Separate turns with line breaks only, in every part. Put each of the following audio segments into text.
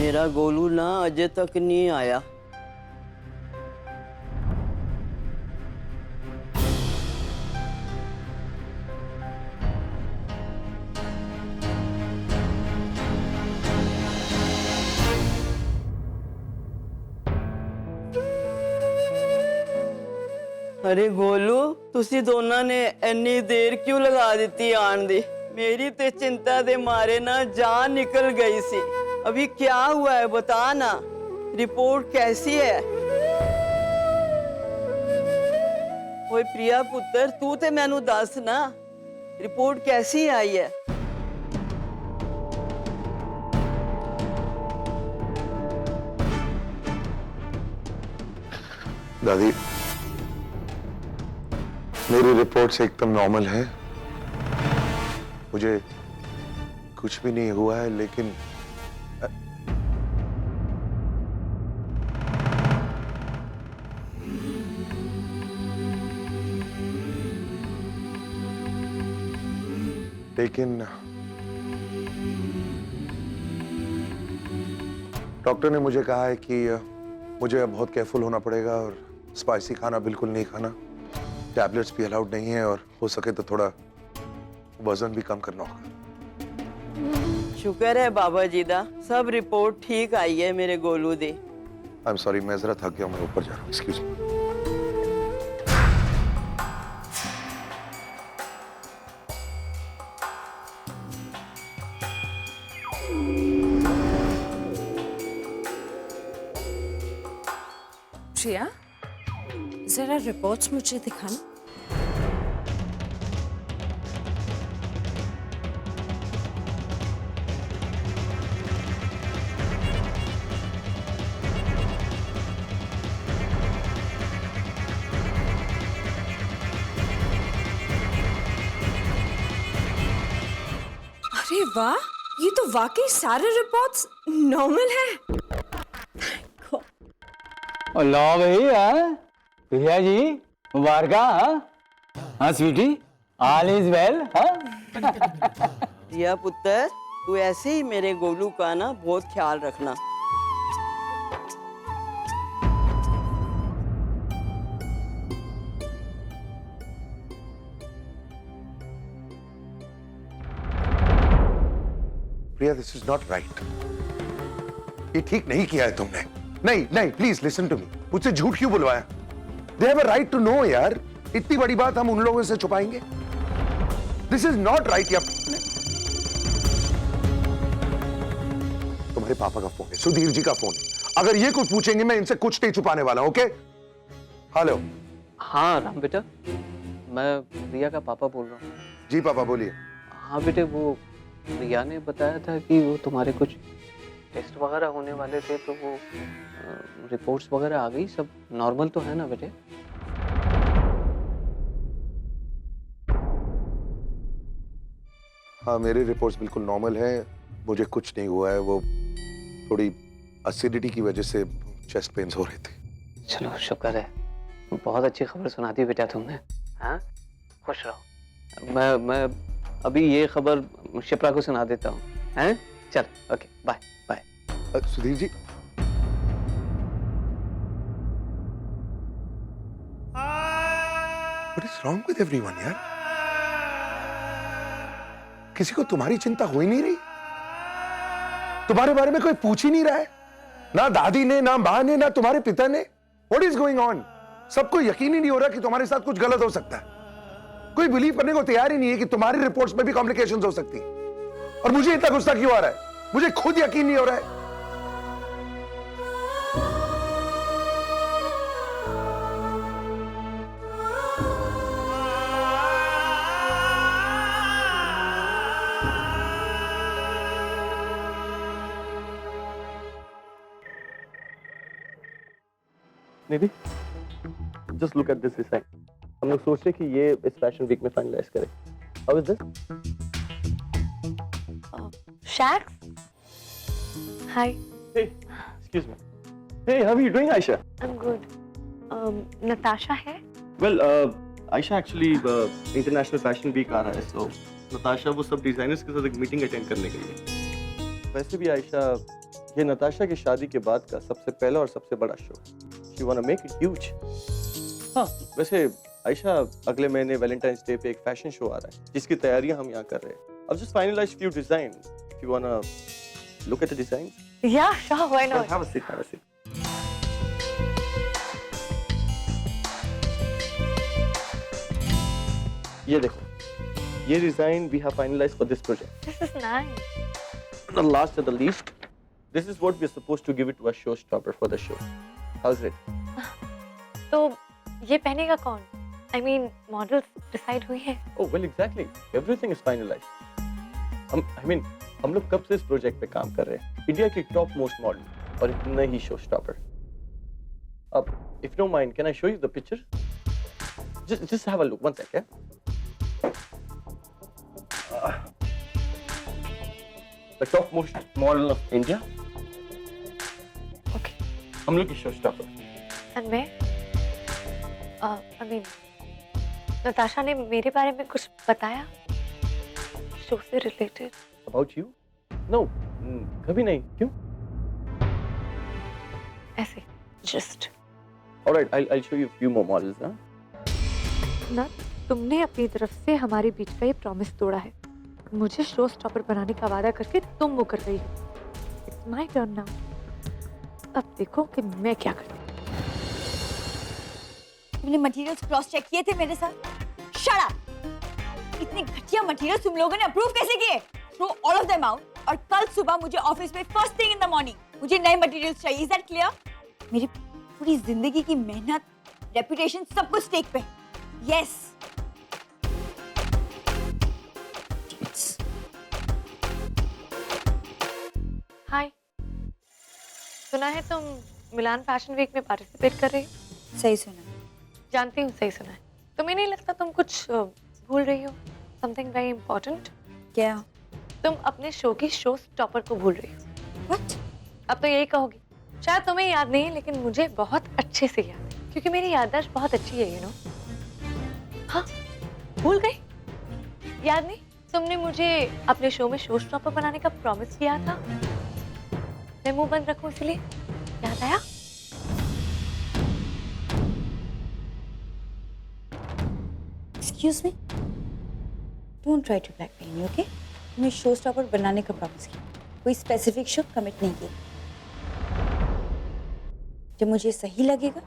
मेरा गोलू ना अजय तक नहीं आया। अरे गोलू, तुसी दोनों ने इन्नी देर क्यों लगा दी आन दी? मेरी ते चिंता दे मारे ना जान निकल गई सी। अभी क्या हुआ है बता ना, रिपोर्ट कैसी है? ओए प्रिया पुत्र, तू ते मैनू दस ना, रिपोर्ट कैसी आई है?
दादी, मेरी रिपोर्ट्स एकदम नॉर्मल है। मुझे कुछ भी नहीं हुआ है, लेकिन डॉक्टर ने मुझे कहा है कि मुझे अब बहुत केयरफुल होना पड़ेगा और स्पाइसी खाना बिल्कुल नहीं खाना, टैबलेट्स भी अलाउड नहीं है और हो सके तो थोड़ा वजन भी कम करना होगा।
शुक्र है बाबा जी दा, सब रिपोर्ट ठीक आई है मेरे गोलू दी।
आई एम सॉरी, मैं जरा थक गया हूं, मैं ऊपर जा रहा हूं, एक्सक्यूज मी।
प्रिया, जरा रिपोर्ट्स मुझे दिखाना। अरे वाह, ये तो वाकई सारे रिपोर्ट्स नॉर्मल है।
लो भाई, भैया जी मुबारक। हाँ स्वीटी, ऑल इज वेल।
प्रिया पुत्र, तू ऐसे ही मेरे गोलू का ना बहुत ख्याल रखना।
प्रिया, दिस इज नॉट राइट। ये ठीक नहीं किया है तुमने। नहीं नहीं, प्लीज लिसन टू मी। मुझसे झूठ क्यों बुलवाया? They have a right to know यार। इतनी बड़ी बात हम उन लोगों से छुपाएंगे? दिस इज नॉट राइट यार। तुम्हारे पापा का फोन है, सुधीर जी का फोन है। अगर ये कुछ पूछेंगे, मैं इनसे कुछ नहीं छुपाने वाला। ओके? हेलो।
हाँ राम बेटा, मैं प्रिया का पापा बोल रहा हूँ।
जी पापा बोलिए।
हाँ बेटे, वो प्रिया ने बताया था कि वो तुम्हारे कुछ टेस्ट वगैरह होने वाले थे, तो वो रिपोर्ट्स वगैरह आ गई, सब नॉर्मल तो है ना बेटे?
हाँ, मेरी रिपोर्ट्स बिल्कुल नॉर्मल है, मुझे कुछ नहीं हुआ है। वो थोड़ी एसिडिटी की वजह से चेस्ट पेन्स हो रहे थे।
चलो शुक्र है, बहुत अच्छी खबर सुना दी बेटा तुमने। हाँ, खुश रहो। मैं अभी ये खबर शिप्रा को सुना देता हूँ। हैं? चल, okay, bye bye.
Sudhir ji, What is wrong with everyone यार? किसी को तुम्हारी चिंता हो ही नहीं रही? तुम्हारे बारे में कोई पूछ ही नहीं रहा है? ना दादी ने, ना मां ने, ना तुम्हारे पिता ने। What is going on? सबको यकीन ही नहीं हो रहा कि तुम्हारे साथ कुछ गलत हो सकता है। कोई बिलीव करने को तैयार ही नहीं है कि तुम्हारी रिपोर्ट्स में भी कॉम्प्लिकेशंस हो सकती हैं। और मुझे इतना गुस्सा क्यों आ रहा है? मुझे खुद यकीन नहीं हो रहा है।
निधि, just look at this design. हम लोग सोच रहे कि ये इस फैशन वीक में फाइनलाइज करें। How is this?
Shax? Hi.
Hey, excuse me. Hey, how are you doing, Aisha?
I'm good. Natasha है?
Well, Aisha actually international fashion week आ रहा है, so Natasha वो सब डिजाइनर्स के साथ एक मीटिंग अटेंड करने गई है। वैसे भी आयशा ये नताशा की शादी के बाद का सबसे पहला और सबसे बड़ा show. She wanna make it huge. हाँ, वैसे आयशा अगले महीने वैलेंटाइंस डे पे एक फैशन शो आ रहा है जिसकी तैयारियां हम यहाँ कर रहे हैं। I've just finalized few designs. If you wanna look at the designs.
Yeah, sure, why not?
Have a seat, have a seat. ये देखो, ये design we have finalized for this project.
This is nice.
The last and the least, this is what we are supposed to give it to a showstopper for the show. How's it?
तो ये पहनेगा कौन? I mean, models decide हुई है?
Oh well, exactly. Everything is finalized. हम लोग कब से इस प्रोजेक्ट पे काम कर रहे हैं? इंडिया की टॉप मोस्ट मॉडल और इतना ही शोस्टॉपर। अब, if you don't mind, can I show you the picture? Just have a look. One sec, yeah? The top most model of India.
Okay.
हम लोग की शोस्टॉपर।
And मैं? I mean, Natasha ने मेरे बारे में कुछ बताया? शो से रिलेटेड?
About you? No, कभी नहीं। क्यों?
ऐसे, just.
All right, I'll show you a few more models, huh?
ना, तुमने अपनी तरफ से हमारे बीच का ये प्रॉमिस तोड़ा है। मुझे शो स्टॉपर बनाने का वादा करके तुम मुकर रही हो। It's my turn now. अब देखो कि मैं क्या करती हूँ।
तुमने मटेरियल्स क्रॉस चेक किए थे मेरे साथ? Shut up! इतने घटिया मटेरियल्स तुम लोगों ने अप्रूव कैसे किए? Throw all of them out और कल सुबह मुझे ऑफिस में first thing in the morning मुझे नए मटेरियल्स चाहिए। Is that clear? मेरी पूरी जिंदगी की मेहनत, रेपुटेशन सब कुछ स्टेक पे। यस।
हाय, सुना है तुम मिलान फैशन वीक में पार्टिसिपेट कर रही हो?
सही सुना।
जानती हूँ सही सुना है। तुम्हें नहीं लगता तुम कुछ भूल रही हो? Something very important.
क्या?
तुम अपने शो की शो स्टॉपर को भूल रही हो।
व्हाट?
अब तो यही कहोगी। शायद तुम्हें याद नहीं है लेकिन मुझे बहुत अच्छे से याद है क्योंकि मेरी याददाश्त बहुत अच्छी है, यू नो। हाँ, भूल गई? याद नहीं? तुमने मुझे अपने शो में शो स्टॉपर बनाने का प्रॉमिस किया था। मैं मुंह बंद रखूं इसलिए? याद आया?
Excuse me, don't try to blackmail me, okay? तुमने शो स्टॉपर बनाने का प्रॉमिस किया, कोई स्पेसिफिक शो कमिट नहीं किया। जब मुझे सही लगेगा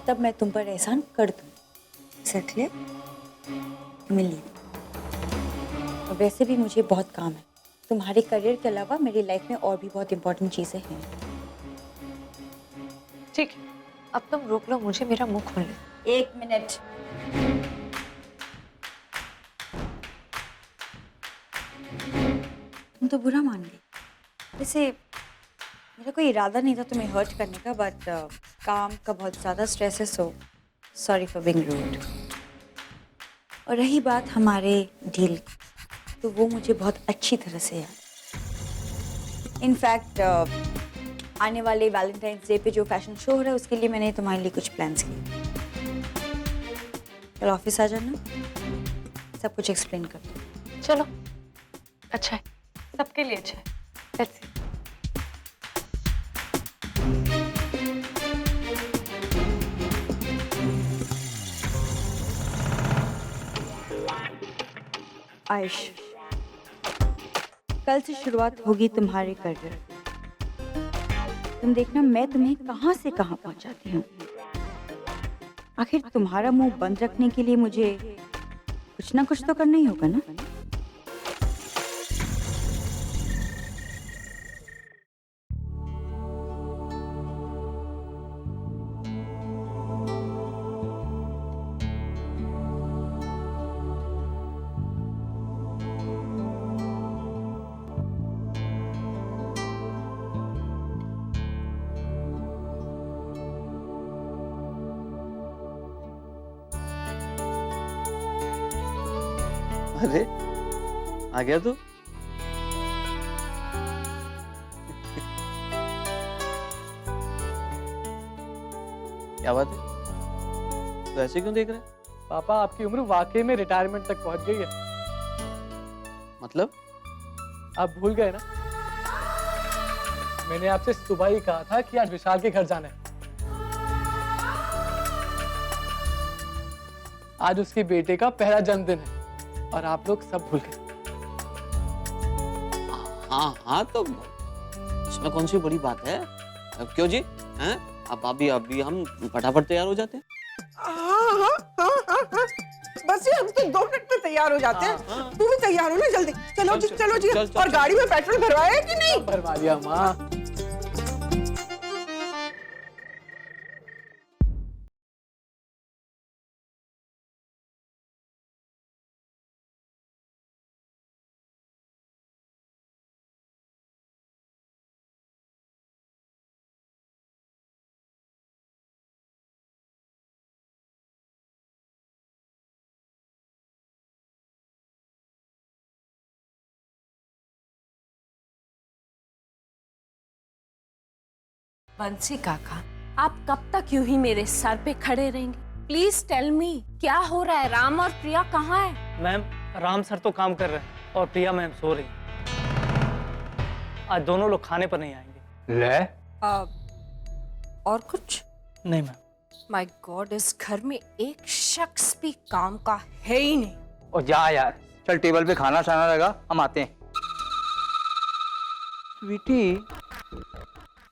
तब मैं तुम पर एहसान कर दूँ। Set clear? मैं लीव। और वैसे भी मुझे बहुत काम है। तुम्हारे करियर के अलावा मेरी लाइफ में और भी बहुत इंपॉर्टेंट चीजें हैं।
ठीक है, अब तुम रोक लो मुझे मेरा मुंह खोलने।
एक मिनट। तुम तो बुरा मान गई। वैसे मेरा कोई इरादा नहीं था तुम्हें हर्ट करने का, बट काम का बहुत ज़्यादा स्ट्रेस है, so sorry for being rude. और रही बात हमारे डील की, तो वो मुझे बहुत अच्छी तरह से याद। इनफैक्ट आने वाले वैलेंटाइंस डे पे जो फैशन शो हो रहा है उसके लिए मैंने तुम्हारे लिए कुछ प्लान्स किए। कल ऑफिस आ जाना, सब कुछ एक्सप्लेन कर दूँ।
चलो, अच्छा है, सबके लिए अच्छा है। Let's see.
आयुष, कल से शुरुआत होगी तुम्हारे करियर। तुम देखना मैं तुम्हें कहां से कहां पहुंचाती हूँ। आखिर तुम्हारा मुंह बंद रखने के लिए मुझे कुछ ना कुछ तो करना ही होगा ना।
अरे आ गया तू? क्या बात है? तो ऐसे क्यों देख रहे हैं?
पापा आपकी उम्र वाकई में रिटायरमेंट तक पहुंच गई है।
मतलब?
आप भूल गए ना? मैंने आपसे सुबह ही कहा था कि आज विशाल के घर जाना है। आज उसके बेटे का पहला जन्मदिन है और आप लोग सब भूल गए।
हाँ हाँ, तो इसमें कौन सी बड़ी बात है? अब क्यों जी? हैं? अब अभी हम फटाफट तैयार हो जाते हैं।
हाँ। बस ये हम तो 2 मिनट में तैयार हो जाते हैं। तू भी तैयार हो ना, जल्दी चलो जी, चलो जी। और गाड़ी में पेट्रोल भरवाया कि नहीं?
भरवा लिया माँ।
बंसी काका, आप कब तक यूं ही मेरे सर पे खड़े रहेंगे? प्लीज टेल मी, क्या हो रहा है? राम और प्रिया कहाँ है?
मैम, राम सर तो काम कर रहे हैं और प्रिया मैम सो रही हैं। आज दोनों लोग खाने पर नहीं आएंगे।
ले
और कुछ?
नहीं मैम।
माय गॉड, इस घर में एक शख्स भी काम का है ही नहीं।
और जा यार, चल टेबल पे खाना शाना लगा, हम आते हैं। स्वीटी,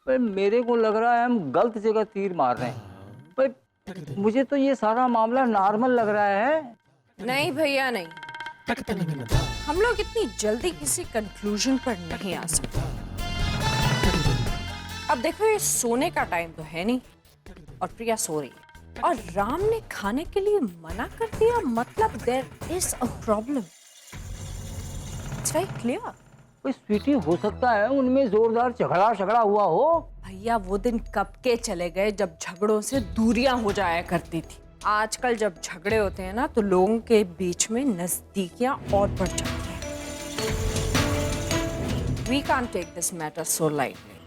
पर मेरे को लग रहा है हम गलत जगह तीर मार रहे हैं। पर मुझे तो ये सारा मामला नॉर्मल लग रहा है।
नहीं भैया नहीं, हम लोग इतनी जल्दी किसी कंक्लूजन पर नहीं आ सकते। अब देखो, ये सोने का टाइम तो है नहीं और प्रिया सो रही है और राम ने खाने के लिए मना कर दिया, मतलब there is a problem. It's very clear.
Sweetie, हो सकता है उनमें जोरदार झगड़ा हुआ हो।
भैया, वो दिन कब के चले गए जब झगड़ों से दूरियां हो जाया करती थी। आजकल जब झगड़े होते हैं ना, तो लोगों के बीच में नजदीकियां और बढ़ जाती हैं। We can't take this matter so lightly.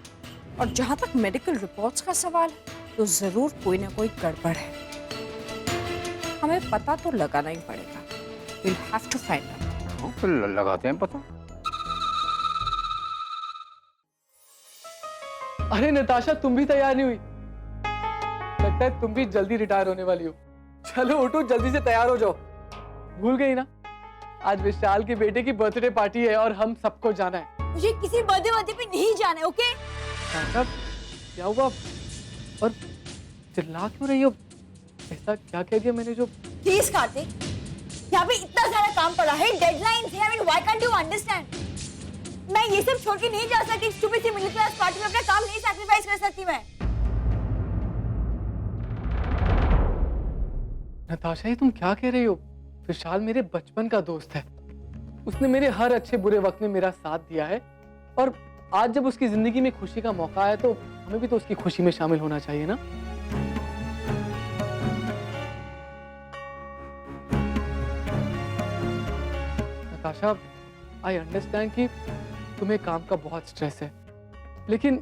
और जहां तक मेडिकल रिपोर्ट्स का सवाल है, तो जरूर कोई ना कोई गड़बड़ है। हमें पता तो लगाना ही पड़ेगा। We'll have to find out.
फिर लगाते हैं पता।
अरे नताशा, तुम भी तैयार नहीं हुई? लगता है तुम भी जल्दी रिटायर होने वाली हो। चलो उठो, जल्दी से तैयार हो जाओ। भूल गई ना, आज विशाल के बेटे की बर्थडे पार्टी है और हम सबको जाना है।
मुझे किसी बर्थडे पे नहीं जाना है, ओके?
क्या हुआ? और चिल्ला क्यों रही हो? ऐसा क्या कह दिया मैंने जो?
प्लीज कार्तिक, यहाँ पे इतना सारा काम पड़ा है, डेडलाइंस है। I mean, why can't you understand? मैं ये सब छोड़ के नहीं जा सकती। स्टूपिड सी मिडिल क्लास पार्टी में अपना काम नहीं सैक्रिफाइस कर सकती मैं।
नताशा, ये तुम क्या कह रही हो? विशाल मेरे बचपन का दोस्त है। उसने मेरे हर अच्छे बुरे वक्त में मेरा साथ दिया है और आज जब उसकी जिंदगी में खुशी का मौका है तो हमें भी तो उसकी खुशी में शामिल होना चाहिए ना। नताशा, आई अंडरस्टैंड कि तुम्हें काम का बहुत स्ट्रेस है, लेकिन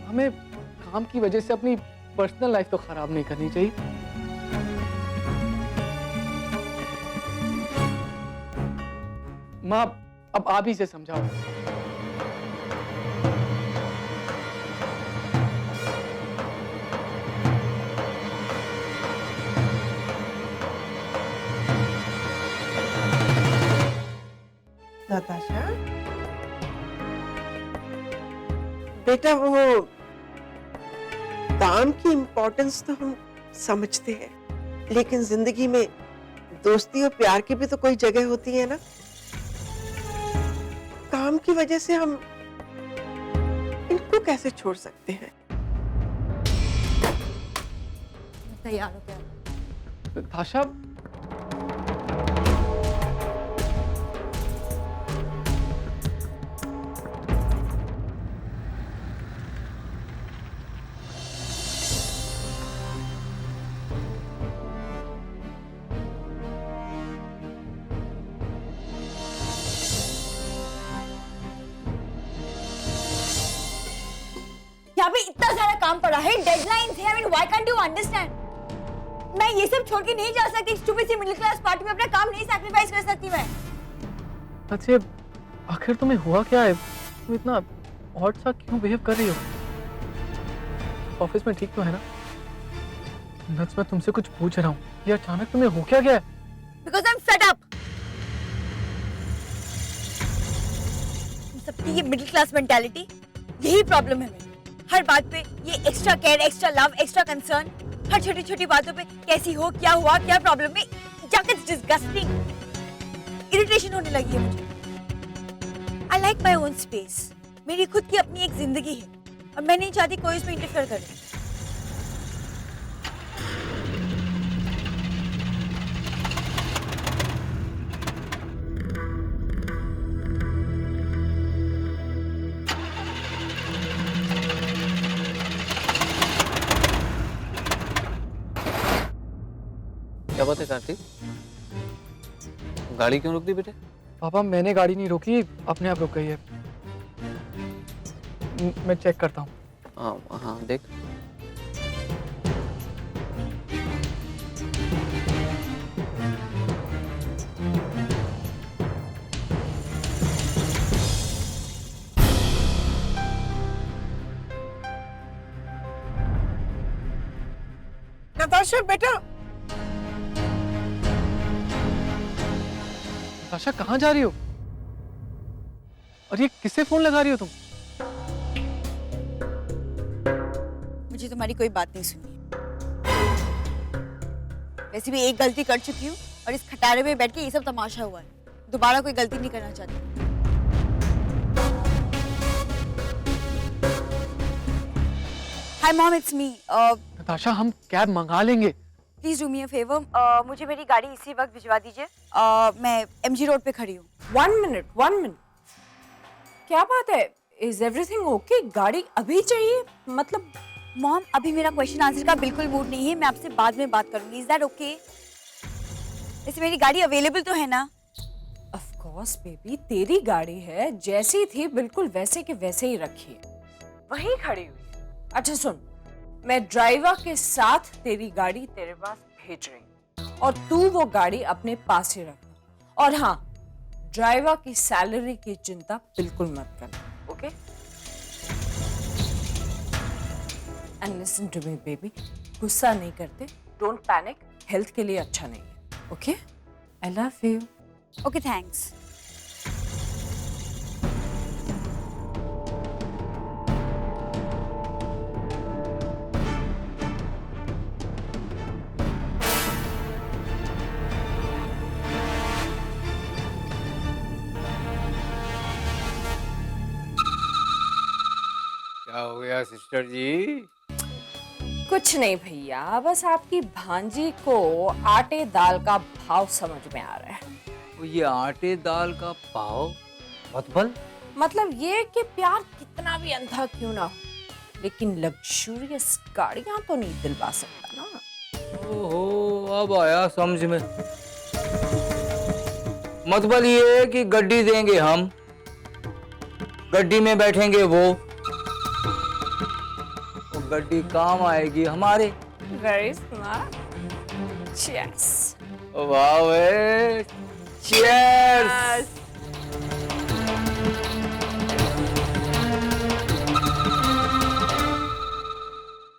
हमें काम की वजह से अपनी पर्सनल लाइफ तो खराब नहीं करनी चाहिए। माँ, अब आप ही से समझाओ।
नताशा बेटा, वो काम की इम्पोर्टेंस तो हम समझते हैं, लेकिन जिंदगी में दोस्ती और प्यार की भी तो कोई जगह होती है ना। काम की वजह से हम इनको कैसे छोड़ सकते हैं?
तैयार हो गया।
नताशा,
यहाँ पे इतना सारा काम पड़ा है, डेडलाइंस है। I mean, why can't you understand? मैं ये सब छोड़ के नहीं जा सकती। स्टूपिड सी मिडिल क्लास पार्टी में अपना काम नहीं सैक्रिफाइस कर सकती मैं।
अच्छा, आखिर तुम्हें हुआ क्या है? तुम इतना ऑड सा क्यों बिहेव कर रही हो? ऑफिस में ठीक तो है ना? नट्स, मैं तुमसे कुछ पूछ रहा हूँ, ये अचानक तुम्हें हो क्या गया है?
Because I'm fed up. सबकी ये मिडिल क्लास मेंटालिटी, यही प्रॉब्लम है मेरी। हर बात पे ये extra care, extra love, extra concern, हर छोटी छोटी बातों पे कैसी हो, क्या हुआ, क्या प्रॉब्लम है, इट्स डिस्गस्टिंग। इरिटेशन होने लगी है मुझे। I like my own space. मेरी खुद की अपनी एक जिंदगी है और मैं नहीं चाहती कोई इसमें इंटरफेयर करे।
क्या बात है कार्तिक, गाड़ी क्यों रोक दी बेटे?
पापा मैंने गाड़ी नहीं रोकी, अपने आप रुक गई है। मैं चेक करता हूँ।
हाँ हाँ देख।
नताशा बेटा,
आशा कहाँ जा रही हो? और ये किससे फोन लगा रही हो तुम?
मुझे तुम्हारी कोई बात नहीं सुनी। वैसे भी एक गलती कर चुकी हूँ और इस खटारे में बैठ के ये सब तमाशा हुआ है। दोबारा कोई गलती नहीं करना चाहती। Hi mom, it's me.
Natasha हम कैब मंगा लेंगे।
Please do me a favour, मुझे मेरी गाड़ी इसी वक्त भिजवा दीजिए। मैं एमजी रोड पे खड़ी हूँ।
1 मिनट। क्या बात है? Is everything okay? गाड़ी अभी चाहिए? मतलब
मॉम, अभी मेरा क्वेश्चन आंसर का बिल्कुल मूड नहीं है। मैं आपसे बाद में बात करूंगी। Is that okay? वैसे मेरी गाड़ी अवेलेबल तो है ना?
ऑफ कोर्स बेबी, तेरी गाड़ी है, जैसी थी बिल्कुल वैसे के वैसे ही रखी है, वहीं खड़ी हुई है। अच्छा सुन, मैं ड्राइवर के साथ तेरी गाड़ी तेरे पास भेज रही हूँ और तू वो गाड़ी अपने पास ही रखना। और हाँ, ड्राइवर की सैलरी की चिंता बिल्कुल मत करना, okay? And listen to me baby, गुस्सा नहीं करते, डोंट पैनिक, हेल्थ के लिए अच्छा नहीं है, okay? I love you.
Okay, thanks.
क्या हो गया सिस्टर जी?
कुछ नहीं भैया, बस आपकी भांजी को आटे दाल का भाव समझ में आ रहा है।
ये आटे दाल का पाव
मतलब ये कि प्यार कितना भी अंधा क्यों ना हो, लेकिन लग्जूरियस गाड़ियां तो नहीं दिलवा सकता ना।
ओहो, अब आया समझ में। मतलब ये है कि गड्डी देंगे हम, गड्डी में बैठेंगे वो गड्डी काम आएगी हमारे।
Very smart. चीयर्स।
वाह, चीयर्स।